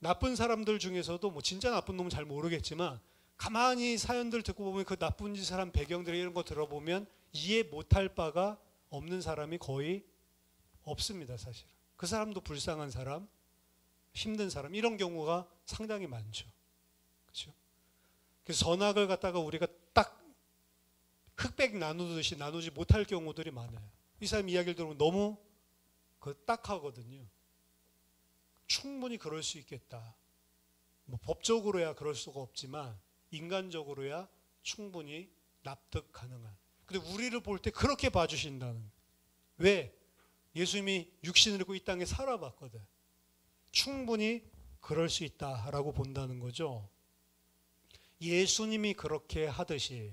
나쁜 사람들 중에서도 뭐 진짜 나쁜 놈은 잘 모르겠지만 가만히 사연들 듣고 보면 그 나쁜 짓을 한 배경들 이런 거 들어보면 이해 못할 바가 없는 사람이 거의 없습니다. 사실은. 그 사람도 불쌍한 사람, 힘든 사람 이런 경우가 상당히 많죠. 그렇죠? 그래서 선악을 갖다가 우리가 딱 흑백 나누듯이 나누지 못할 경우들이 많아요. 이 사람 이야기를 들으면 너무 딱하거든요. 충분히 그럴 수 있겠다. 뭐 법적으로야 그럴 수가 없지만 인간적으로야 충분히 납득 가능한. 근데 우리를 볼 때 그렇게 봐주신다는. 왜? 예수님이 육신을 입고 이 땅에 살아봤거든. 충분히 그럴 수 있다라고 본다는 거죠. 예수님이 그렇게 하듯이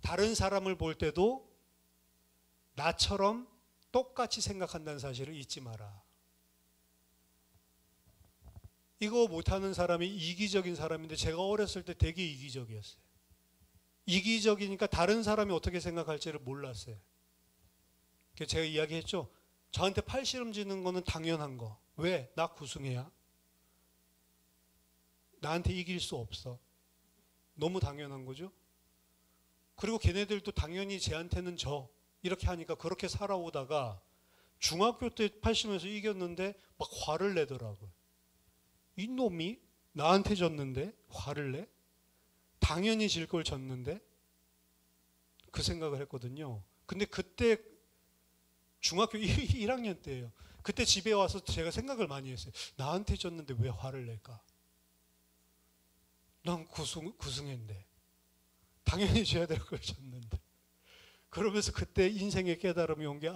다른 사람을 볼 때도 나처럼 똑같이 생각한다는 사실을 잊지 마라. 이거 못하는 사람이 이기적인 사람인데 제가 어렸을 때 되게 이기적이었어요. 이기적이니까 다른 사람이 어떻게 생각할지를 몰랐어요. 그래서 제가 이야기했죠. 저한테 팔씨름 지는 거는 당연한 거. 왜? 나 구승이야. 나한테 이길 수 없어. 너무 당연한 거죠. 그리고 걔네들도 당연히 쟤한테는 져. 이렇게 하니까 그렇게 살아오다가 중학교 때 팔씨름에서 이겼는데 막 화를 내더라고요. 이 놈이 나한테 졌는데 화를 내? 당연히 질 걸 졌는데? 그 생각을 했거든요. 근데 그때 중학교 1학년 때예요. 그때 집에 와서 제가 생각을 많이 했어요. 나한테 졌는데 왜 화를 낼까? 난 구승했는데 당연히 져야 될 걸 졌는데. 그러면서 그때 인생의 깨달음이 온 게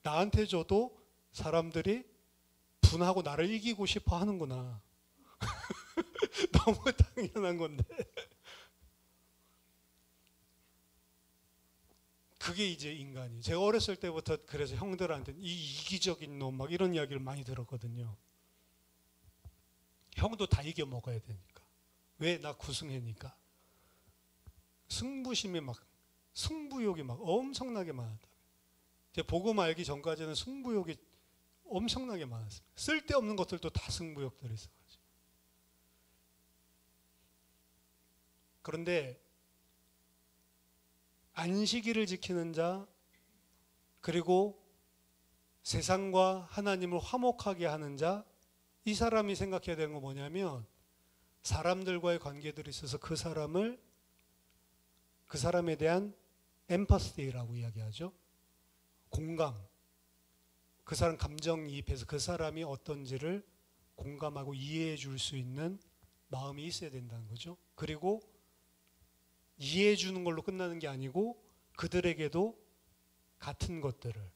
나한테 져도 사람들이 분하고 나를 이기고 싶어 하는구나. 너무 당연한 건데. 그게 이제 인간이. 제가 어렸을 때부터 그래서 형들한테 이 이기적인 놈 막 이런 이야기를 많이 들었거든요. 형도 다 이겨 먹어야 되니까. 왜? 나 구승회니까. 승부심이 막, 승부욕이 막 엄청나게 많았다. 이제 복음 알기 전까지는 승부욕이 엄청나게 많았어요. 쓸데없는 것들도 다 승부욕들이 있어가지고. 그런데 안식일을 지키는 자, 그리고 세상과 하나님을 화목하게 하는 자, 이 사람이 생각해야 되는 건 뭐냐면 사람들과의 관계들이 있어서 그 사람에 대한 엠퍼시라고 이야기하죠. 공감. 그 사람 감정이입해서 그 사람이 어떤지를 공감하고 이해해 줄 수 있는 마음이 있어야 된다는 거죠. 그리고 이해해 주는 걸로 끝나는 게 아니고 그들에게도 같은 것들을,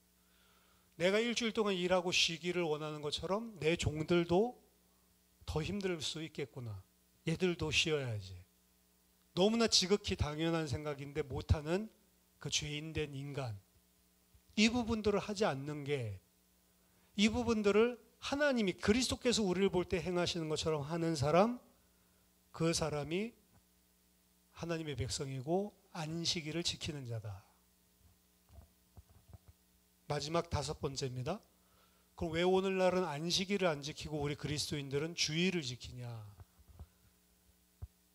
내가 일주일 동안 일하고 쉬기를 원하는 것처럼 내 종들도 더 힘들 수 있겠구나. 얘들도 쉬어야지. 너무나 지극히 당연한 생각인데 못하는 그 죄인된 인간. 이 부분들을 하지 않는 게, 이 부분들을 하나님이 그리스도께서 우리를 볼 때 행하시는 것처럼 하는 사람, 그 사람이 하나님의 백성이고 안식일을 지키는 자다. 마지막 5번째입니다. 그럼 왜 오늘날은 안식일을 안 지키고 우리 그리스도인들은 주일을 지키냐?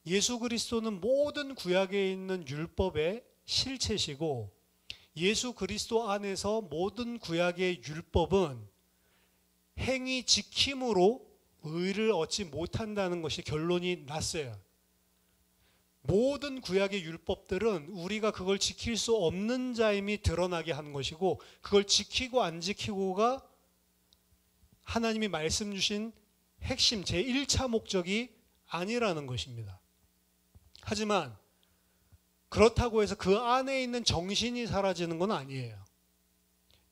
예수 그리스도는 모든 구약에 있는 율법의 실체시고 예수 그리스도 안에서 모든 구약의 율법은 행위 지킴으로 의를 얻지 못한다는 것이 결론이 났어요. 모든 구약의 율법들은 우리가 그걸 지킬 수 없는 자임이 드러나게 하는 것이고 그걸 지키고 안 지키고가 하나님이 말씀 주신 핵심 제1차 목적이 아니라는 것입니다. 하지만 그렇다고 해서 그 안에 있는 정신이 사라지는 건 아니에요.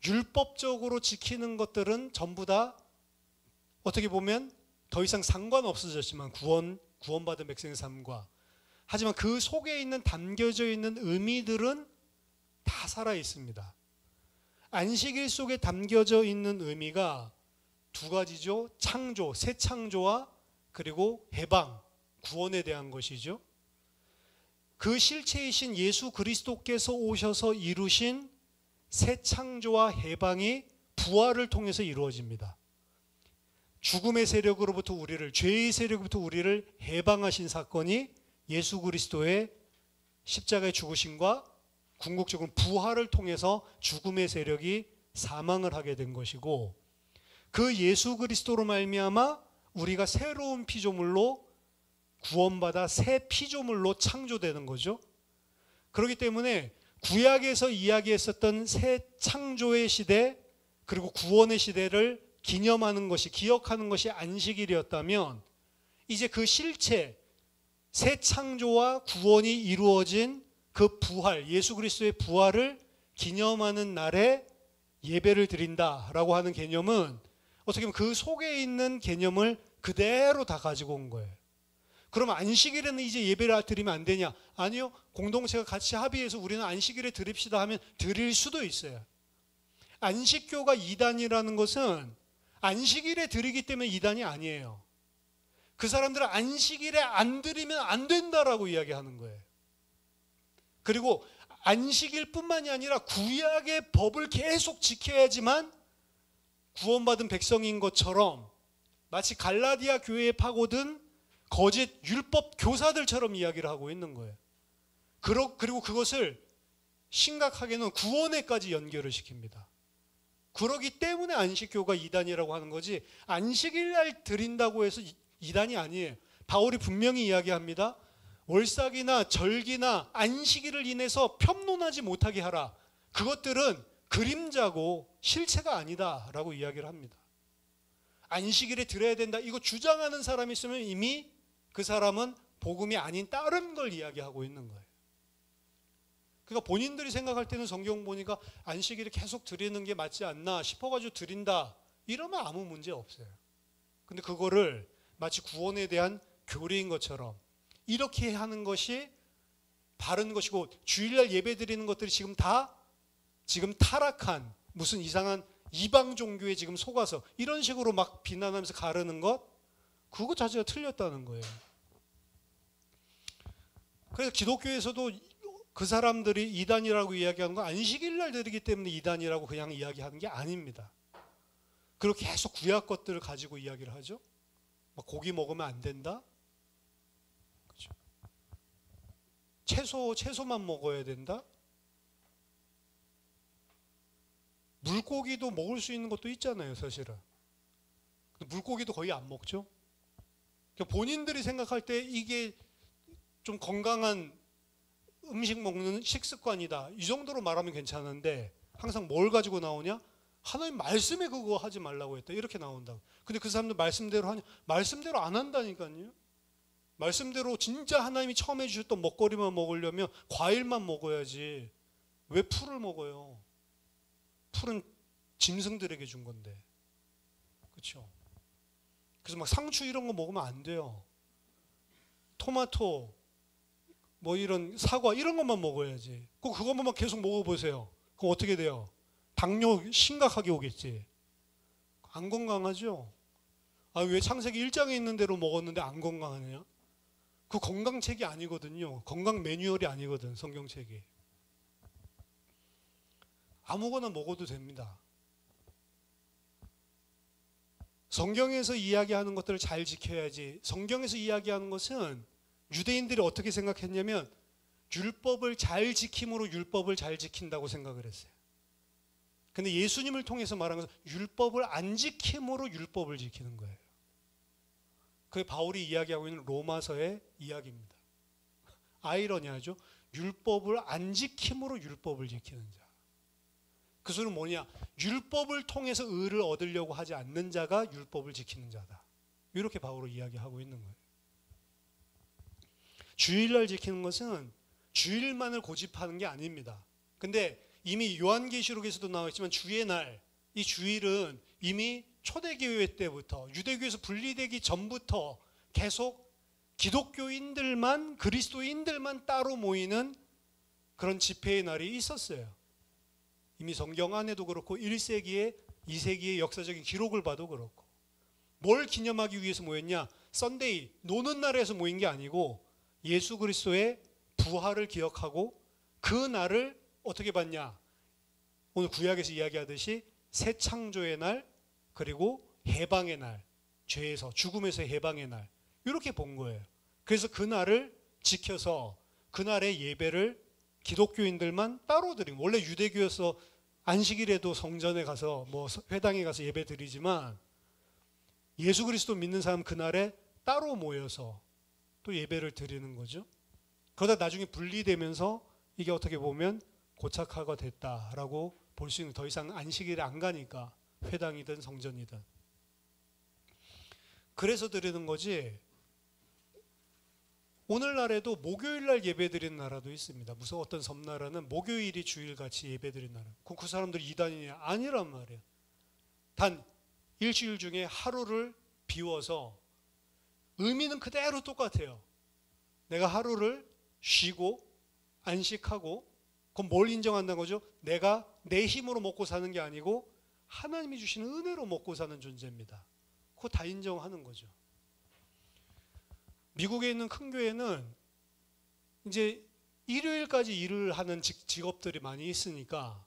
율법적으로 지키는 것들은 전부 다 어떻게 보면 더 이상 상관없어졌지만 구원받은 백성의 삶과, 하지만 그 속에 있는 담겨져 있는 의미들은 다 살아 있습니다. 안식일 속에 담겨져 있는 의미가 2가지죠. 창조, 새 창조와 그리고 해방, 구원에 대한 것이죠. 그 실체이신 예수 그리스도께서 오셔서 이루신 새 창조와 해방이 부활을 통해서 이루어집니다. 죽음의 세력으로부터 우리를, 죄의 세력으로부터 우리를 해방하신 사건이 예수 그리스도의 십자가의 죽으심과 궁극적으로 부활을 통해서 죽음의 세력이 사망을 하게 된 것이고, 그 예수 그리스도로 말미암아 우리가 새로운 피조물로 구원받아 새 피조물로 창조되는 거죠. 그렇기 때문에 구약에서 이야기했었던 새 창조의 시대 그리고 구원의 시대를 기념하는 것이, 기억하는 것이 안식일이었다면, 이제 그 실체, 새 창조와 구원이 이루어진 그 부활, 예수 그리스도의 부활을 기념하는 날에 예배를 드린다라고 하는 개념은 어떻게 보면 그 속에 있는 개념을 그대로 다 가지고 온 거예요. 그러면 안식일에는 이제 예배를 드리면 안 되냐? 아니요. 공동체가 같이 합의해서 우리는 안식일에 드립시다 하면 드릴 수도 있어요. 안식교가 이단이라는 것은 안식일에 드리기 때문에 이단이 아니에요. 그 사람들은 안식일에 안 드리면 안 된다라고 이야기하는 거예요. 그리고 안식일뿐만이 아니라 구약의 법을 계속 지켜야지만 구원받은 백성인 것처럼, 마치 갈라디아 교회에 파고든 거짓 율법 교사들처럼 이야기를 하고 있는 거예요. 그리고 그것을 심각하게는 구원에까지 연결을 시킵니다. 그러기 때문에 안식교가 이단이라고 하는 거지, 안식일날 드린다고 해서 이단이 아니에요. 바울이 분명히 이야기합니다. 월삭이나 절기나 안식일을 인해서 편론하지 못하게 하라. 그것들은 그림자고 실체가 아니다 라고 이야기를 합니다. 안식일에 드려야 된다, 이거 주장하는 사람이 있으면 이미 그 사람은 복음이 아닌 다른 걸 이야기하고 있는 거예요. 그러니까 본인들이 생각할 때는 성경 보니까 안식일에 계속 드리는 게 맞지 않나 싶어가지고 드린다, 이러면 아무 문제 없어요. 근데 그거를 마치 구원에 대한 교리인 것처럼 이렇게 하는 것이 바른 것이고, 주일날 예배 드리는 것들이 지금 타락한 무슨 이상한 이방 종교에 지금 속아서 이런 식으로 막 비난하면서 가르는 것, 그거 자체가 틀렸다는 거예요. 그래서 기독교에서도 그 사람들이 이단이라고 이야기하는 건 안식일날 드리기 때문에 이단이라고 그냥 이야기하는 게 아닙니다. 그리고 계속 구약 것들을 가지고 이야기를 하죠. 막 고기 먹으면 안 된다. 그렇죠. 채소만 먹어야 된다. 물고기도 먹을 수 있는 것도 있잖아요, 사실은. 물고기도 거의 안 먹죠. 그러니까 본인들이 생각할 때 이게 좀 건강한 음식 먹는 식습관이다, 이 정도로 말하면 괜찮은데, 항상 뭘 가지고 나오냐? 하나님 말씀에 그거 하지 말라고 했다, 이렇게 나온다고. 근데 그 사람들 말씀대로 하냐? 말씀대로 안 한다니까요. 말씀대로 진짜 하나님이 처음에 주셨던 먹거리만 먹으려면 과일만 먹어야지 왜 풀을 먹어요? 풀은 짐승들에게 준 건데. 그렇죠? 그래서 막 상추 이런 거 먹으면 안 돼요. 토마토, 뭐 이런 사과 이런 것만 먹어야지. 그것만 계속 먹어보세요. 그럼 어떻게 돼요? 당뇨 심각하게 오겠지. 안 건강하죠? 왜 창세기 1장에 있는 대로 먹었는데 안 건강하냐? 그 건강책이 아니거든요. 건강 매뉴얼이 아니거든, 성경책이. 아무거나 먹어도 됩니다. 성경에서 이야기하는 것들을 잘 지켜야지. 성경에서 이야기하는 것은 유대인들이 어떻게 생각했냐면 율법을 잘 지킴으로 율법을 잘 지킨다고 생각을 했어요. 근데 예수님을 통해서 말한 것은 율법을 안 지킴으로 율법을 지키는 거예요. 그게 바울이 이야기하고 있는 로마서의 이야기입니다. 아이러니하죠? 율법을 안 지킴으로 율법을 지키는 자. 그 소리는 뭐냐? 율법을 통해서 의를 얻으려고 하지 않는 자가 율법을 지키는 자다. 이렇게 바울은 이야기하고 있는 거예요. 주일날 지키는 것은 주일만을 고집하는 게 아닙니다. 근데 이미 요한계시록에서도 나와 있지만 주의 날, 이 주일은 이미 초대교회 때부터, 유대교에서 분리되기 전부터 계속 기독교인들만, 그리스도인들만 따로 모이는 그런 집회의 날이 있었어요. 이미 성경 안에도 그렇고 1세기에 2세기의 역사적인 기록을 봐도 그렇고. 뭘 기념하기 위해서 모였냐? 썬데이, 노는 날에서 모인 게 아니고 예수 그리스도의 부활을 기억하고 그 날을 어떻게 봤냐? 오늘 구약에서 이야기하듯이 새 창조의 날, 그리고 해방의 날, 죄에서, 죽음에서 해방의 날, 이렇게 본 거예요. 그래서 그 날을 지켜서 그날의 예배를 기독교인들만 따로 드리고, 원래 유대교여서 안식일에도 성전에 가서 뭐 회당에 가서 예배 드리지만 예수 그리스도 믿는 사람 그날에 따로 모여서 또 예배를 드리는 거죠. 그러다 나중에 분리되면서 이게 어떻게 보면 고착화가 됐다라고 볼 수 있는, 더 이상 안식일에 안 가니까 회당이든 성전이든. 그래서 드리는 거지. 오늘날에도 목요일날 예배 드리는 나라도 있습니다. 무슨 어떤 섬나라는 목요일이 주일같이 예배 드리는 나라. 그 사람들이 이단이냐? 아니란 말이에요. 단 일주일 중에 하루를 비워서 의미는 그대로 똑같아요. 내가 하루를 쉬고 안식하고, 그럼 뭘 인정한다는 거죠? 내가 내 힘으로 먹고 사는 게 아니고 하나님이 주시는 은혜로 먹고 사는 존재입니다. 그거 다 인정하는 거죠. 미국에 있는 큰 교회는 이제 일요일까지 일을 하는 직업들이 많이 있으니까,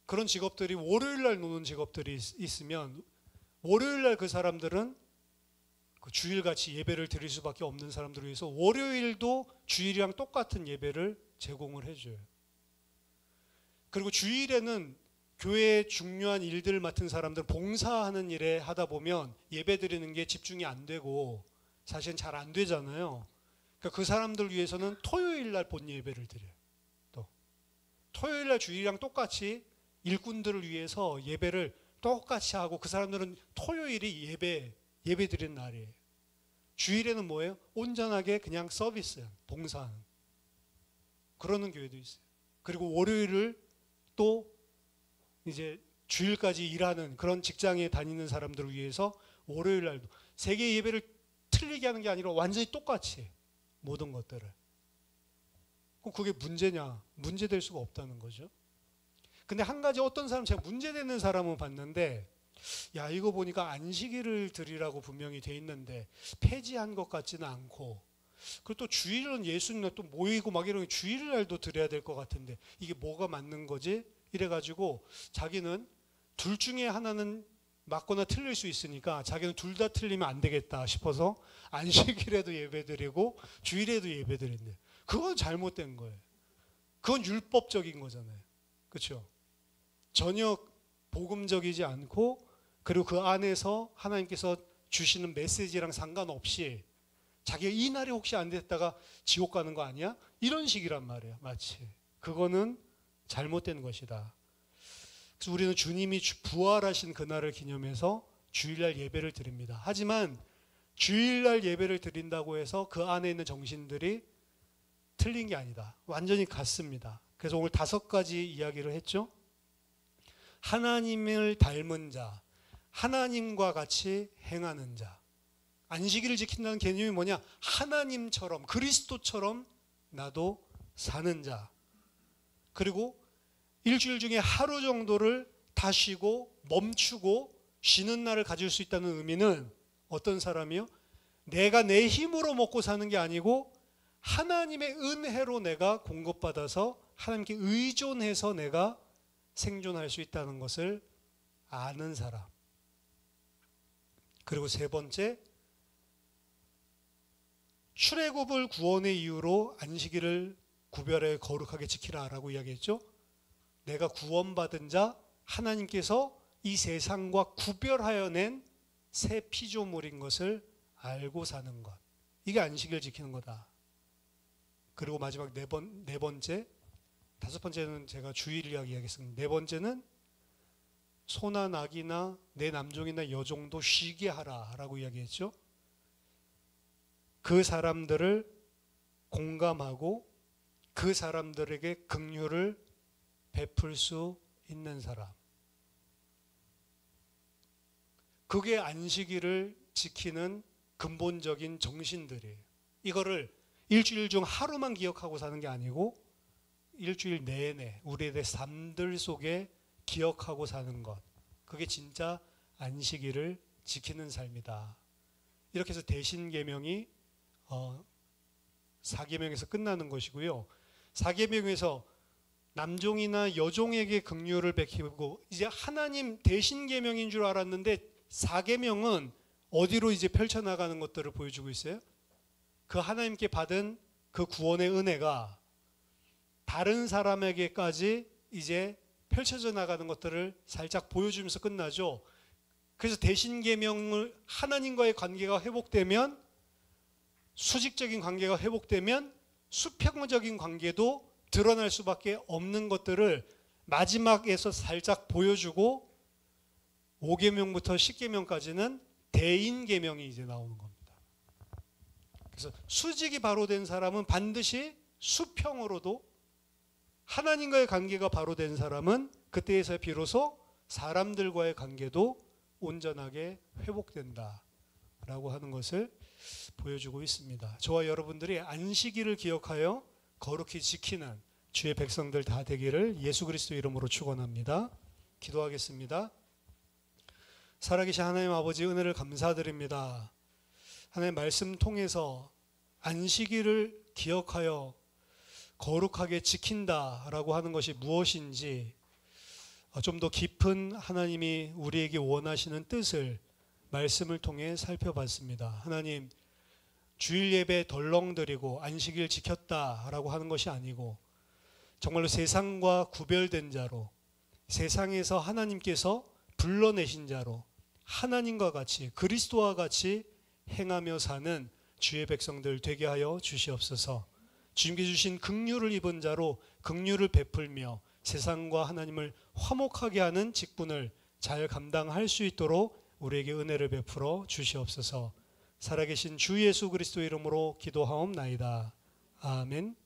그런 직업들이 월요일날 노는 직업들이 있으면 월요일날 그 사람들은 그 주일같이 예배를 드릴 수밖에 없는 사람들을 위해서 월요일도 주일이랑 똑같은 예배를 제공을 해줘요. 그리고 주일에는 교회의 중요한 일들을 맡은 사람들, 봉사하는 일에 하다 보면 예배 드리는 게 집중이 안 되고 사실은 잘 안 되잖아요. 그러니까 그 사람들 위해서는 토요일날 본 예배를 드려요. 또 토요일날 주일이랑 똑같이 일꾼들을 위해서 예배를 똑같이 하고, 그 사람들은 토요일이 예배 드리는 날이에요. 주일에는 뭐예요? 온전하게 그냥 서비스, 봉사하는 그러는 교회도 있어요. 그리고 월요일을 또 이제 주일까지 일하는 그런 직장에 다니는 사람들을 위해서 월요일 날도 세계 예배를 틀리게 하는 게 아니라 완전히 똑같이 모든 것들을. 그게 문제냐? 문제될 수가 없다는 거죠. 근데 한 가지 어떤 사람, 제가 문제되는 사람은 봤는데, 야, 이거 보니까 안식일을 드리라고 분명히 돼 있는데 폐지한 것 같지는 않고, 그리고 또 주일은 예수님과 또 모이고 막 이런 주일날도 드려야 될 것 같은데 이게 뭐가 맞는 거지? 이래가지고 자기는 둘 중에 하나는 맞거나 틀릴 수 있으니까 자기는 둘 다 틀리면 안 되겠다 싶어서 안식일에도 예배드리고 주일에도 예배드린대. 그건 잘못된 거예요. 그건 율법적인 거잖아요. 그렇죠? 전혀 복음적이지 않고, 그리고 그 안에서 하나님께서 주시는 메시지랑 상관없이 자기가 이 날이 혹시 안 됐다가 지옥 가는 거 아니야? 이런 식이란 말이에요. 마치 그거는 잘못된 것이다. 그래서 우리는 주님이 부활하신 그날을 기념해서 주일날 예배를 드립니다. 하지만 주일날 예배를 드린다고 해서 그 안에 있는 정신들이 틀린 게 아니다. 완전히 같습니다. 그래서 오늘 5가지 이야기를 했죠. 하나님을 닮은 자, 하나님과 같이 행하는 자. 안식일을 지킨다는 개념이 뭐냐? 하나님처럼, 그리스도처럼 나도 사는 자. 그리고 일주일 중에 하루 정도를 다 쉬고 멈추고 쉬는 날을 가질 수 있다는 의미는 어떤 사람이요? 내가 내 힘으로 먹고 사는 게 아니고 하나님의 은혜로 내가 공급받아서 하나님께 의존해서 내가 생존할 수 있다는 것을 아는 사람. 그리고 3번째, 출애굽을 구원의 이유로 안식일을 구별해 거룩하게 지키라라고 이야기했죠. 내가 구원받은 자, 하나님께서 이 세상과 구별하여 낸 새 피조물인 것을 알고 사는 것. 이게 안식일 지키는 거다. 그리고 마지막 네 번째, 5번째는 제가 주일 이야기하겠습니다. 4번째는 소나 낙이나 내 남종이나 여종도 쉬게 하라라고 이야기했죠. 그 사람들을 공감하고 그 사람들에게 긍휼을 베풀 수 있는 사람. 그게 안식일을 지키는 근본적인 정신들이에요. 이거를 일주일 중 하루만 기억하고 사는 게 아니고 일주일 내내 우리의 삶들 속에 기억하고 사는 것. 그게 진짜 안식일을 지키는 삶이다. 이렇게 해서 대신계명이 4계명에서 끝나는 것이고요. 4계명에서 남종이나 여종에게 긍휼을 베풀고 이제 하나님 대신계명인 줄 알았는데 4계명은 어디로 이제 펼쳐나가는 것들을 보여주고 있어요? 그 하나님께 받은 그 구원의 은혜가 다른 사람에게까지 이제 펼쳐져 나가는 것들을 살짝 보여주면서 끝나죠. 그래서 대신계명을 하나님과의 관계가 회복되면, 수직적인 관계가 회복되면 수평적인 관계도 드러날 수밖에 없는 것들을 마지막에서 살짝 보여주고 5계명부터 10계명까지는 대인계명이 이제 나오는 겁니다. 그래서 수직이 바로 된 사람은 반드시 수평으로도, 하나님과의 관계가 바로 된 사람은 그때에서 비로소 사람들과의 관계도 온전하게 회복된다라고 하는 것을 보여주고 있습니다. 저와 여러분들이 안식일을 기억하여 거룩히 지키는 주의 백성들 다 되기를 예수 그리스도 이름으로 축원합니다. 기도하겠습니다. 살아계신 하나님 아버지, 은혜를 감사드립니다. 하나님 말씀 통해서 안식일을 기억하여 거룩하게 지킨다라고 하는 것이 무엇인지 좀 더 깊은 하나님이 우리에게 원하시는 뜻을 말씀을 통해 살펴봤습니다. 하나님, 주일 예배 덜렁드리고 안식일 지켰다라고 하는 것이 아니고 정말로 세상과 구별된 자로, 세상에서 하나님께서 불러내신 자로 하나님과 같이, 그리스도와 같이 행하며 사는 주의 백성들 되게 하여 주시옵소서. 주님께 주신 긍휼을 입은 자로 긍휼을 베풀며 세상과 하나님을 화목하게 하는 직분을 잘 감당할 수 있도록 우리에게 은혜를 베풀어 주시옵소서. 살아계신 주 예수 그리스도 이름으로 기도하옵나이다. 아멘.